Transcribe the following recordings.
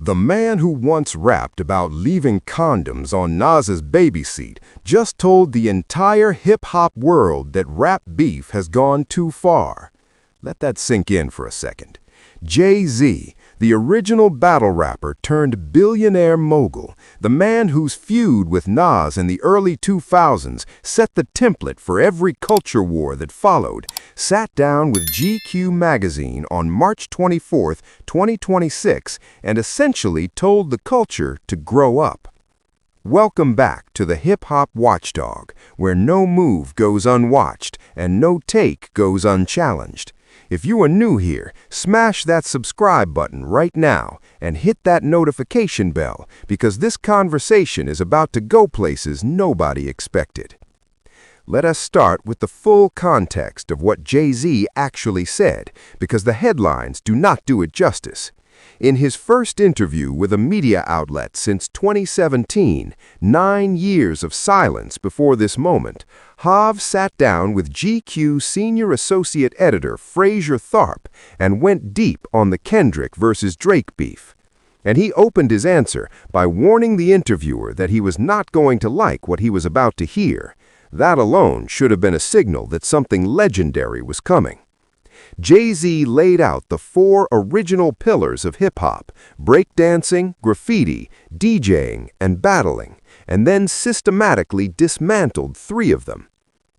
The man who once rapped about leaving condoms on Nas's baby seat just told the entire hip-hop world that rap beef has gone too far. Let that sink in for a second. Jay-Z, the original battle rapper turned billionaire mogul, the man whose feud with Nas in the early 2000s set the template for every culture war that followed, sat down with GQ magazine on March 24, 2026, and essentially told the culture to grow up. Welcome back to the hip-hop watchdog, where no move goes unwatched and no take goes unchallenged. If you are new here, smash that subscribe button right now and hit that notification bell because this conversation is about to go places nobody expected. Let us start with the full context of what Jay-Z actually said, because the headlines do not do it justice. In his first interview with a media outlet since 2017, 9 years of silence before this moment, Hav sat down with GQ senior associate editor Frazier Tharpe and went deep on the Kendrick versus Drake beef. And he opened his answer by warning the interviewer that he was not going to like what he was about to hear. That alone should have been a signal that something legendary was coming. Jay-Z laid out the 4 original pillars of hip-hop: breakdancing, graffiti, DJing, and battling, and then systematically dismantled 3 of them.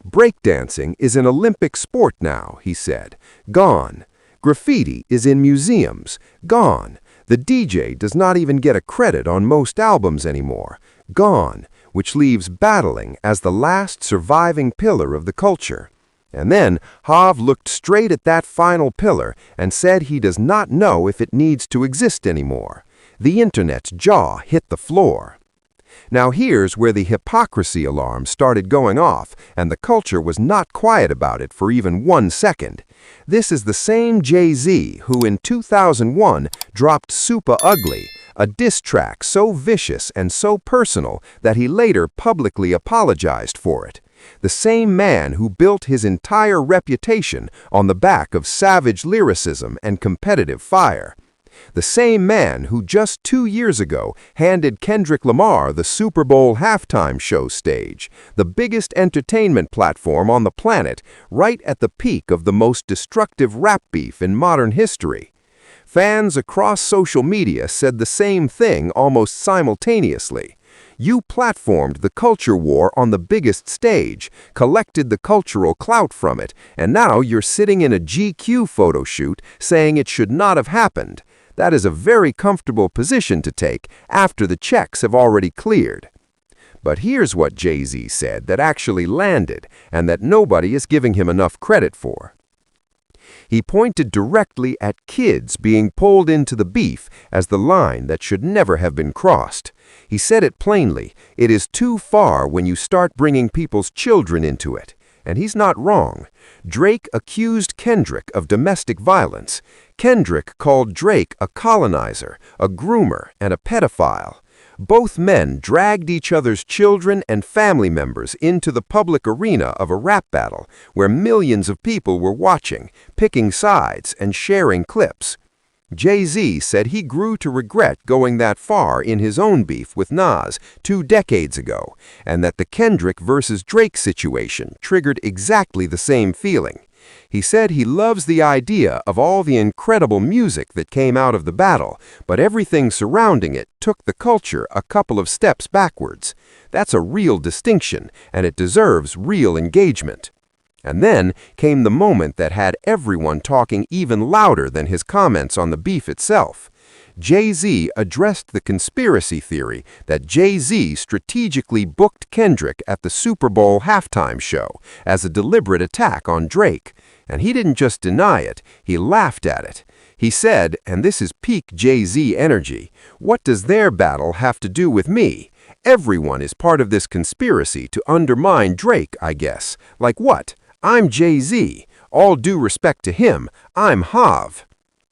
Breakdancing is an Olympic sport now, he said. Gone. Graffiti is in museums. Gone. The DJ does not even get a credit on most albums anymore. Gone, which leaves battling as the last surviving pillar of the culture. And then Hav looked straight at that final pillar and said he does not know if it needs to exist anymore. The internet's jaw hit the floor. Now here's where the hypocrisy alarm started going off, and the culture was not quiet about it for even 1 second. This is the same Jay-Z who in 2001 dropped Super Ugly, a diss track so vicious and so personal that he later publicly apologized for it. The same man who built his entire reputation on the back of savage lyricism and competitive fire. The same man who just 2 years ago handed Kendrick Lamar the Super Bowl halftime show stage, the biggest entertainment platform on the planet, right at the peak of the most destructive rap beef in modern history. Fans across social media said the same thing almost simultaneously. You platformed the culture war on the biggest stage, collected the cultural clout from it, and now you're sitting in a GQ photo shoot saying it should not have happened. That is a very comfortable position to take after the checks have already cleared. But here's what Jay-Z said that actually landed and that nobody is giving him enough credit for. He pointed directly at kids being pulled into the beef as the line that should never have been crossed. He said it plainly, it is too far when you start bringing people's children into it. And he's not wrong. Drake accused Kendrick of domestic violence. Kendrick called Drake a colonizer, a groomer, and a pedophile. Both men dragged each other's children and family members into the public arena of a rap battle where millions of people were watching, picking sides, and sharing clips. Jay-Z said he grew to regret going that far in his own beef with Nas 2 decades ago, and that the Kendrick versus Drake situation triggered exactly the same feeling. He said he loves the idea of all the incredible music that came out of the battle, but everything surrounding it took the culture a couple of steps backwards. That's a real distinction, and it deserves real engagement. And then came the moment that had everyone talking even louder than his comments on the beef itself. Jay-Z addressed the conspiracy theory that Jay-Z strategically booked Kendrick at the Super Bowl halftime show as a deliberate attack on Drake. And he didn't just deny it, he laughed at it. He said, and this is peak Jay-Z energy, "What does their battle have to do with me? Everyone is part of this conspiracy to undermine Drake, I guess. Like what? I'm Jay-Z. All due respect to him, I'm Hav."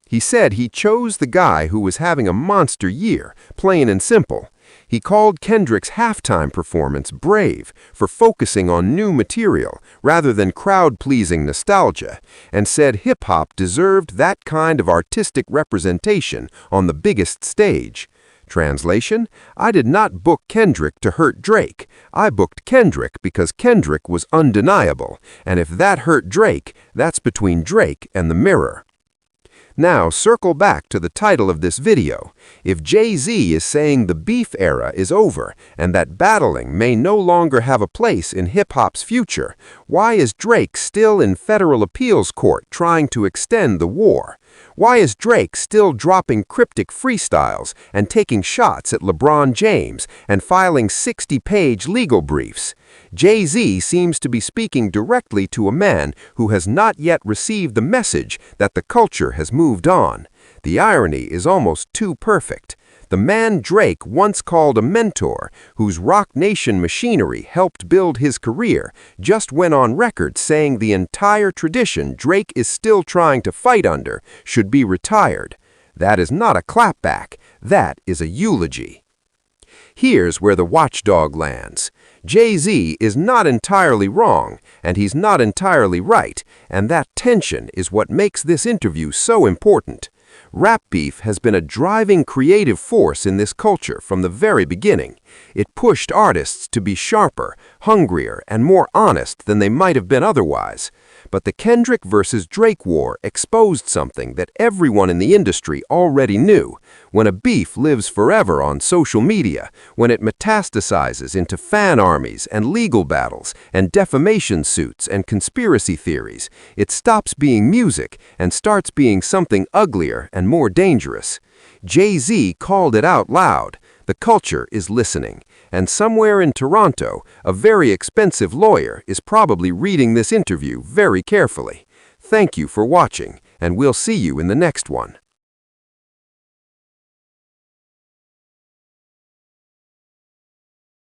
He said he chose the guy who was having a monster year, plain and simple. He called Kendrick's halftime performance brave for focusing on new material rather than crowd-pleasing nostalgia, and said hip-hop deserved that kind of artistic representation on the biggest stage. Translation: I did not book Kendrick to hurt Drake. I booked Kendrick because Kendrick was undeniable, and if that hurt Drake, that's between Drake and the mirror. Now, circle back to the title of this video. If Jay-Z is saying the beef era is over and that battling may no longer have a place in hip-hop's future, why is Drake still in federal appeals court trying to extend the war? Why is Drake still dropping cryptic freestyles and taking shots at LeBron James and filing 60-page legal briefs? Jay-Z seems to be speaking directly to a man who has not yet received the message that the culture has moved on. The irony is almost too perfect. The man Drake once called a mentor, whose Roc Nation machinery helped build his career, just went on record saying the entire tradition Drake is still trying to fight under should be retired. That is not a clapback, that is a eulogy. Here's where the watchdog lands. Jay-Z is not entirely wrong, and he's not entirely right, and that tension is what makes this interview so important. Rap beef has been a driving creative force in this culture from the very beginning. It pushed artists to be sharper, hungrier, and more honest than they might have been otherwise. But the Kendrick versus Drake war exposed something that everyone in the industry already knew. When a beef lives forever on social media, when it metastasizes into fan armies and legal battles and defamation suits and conspiracy theories, it stops being music and starts being something uglier and more dangerous. Jay-Z called it out loud. The culture is listening, and somewhere in Toronto, a very expensive lawyer is probably reading this interview very carefully. Thank you for watching, and we'll see you in the next one.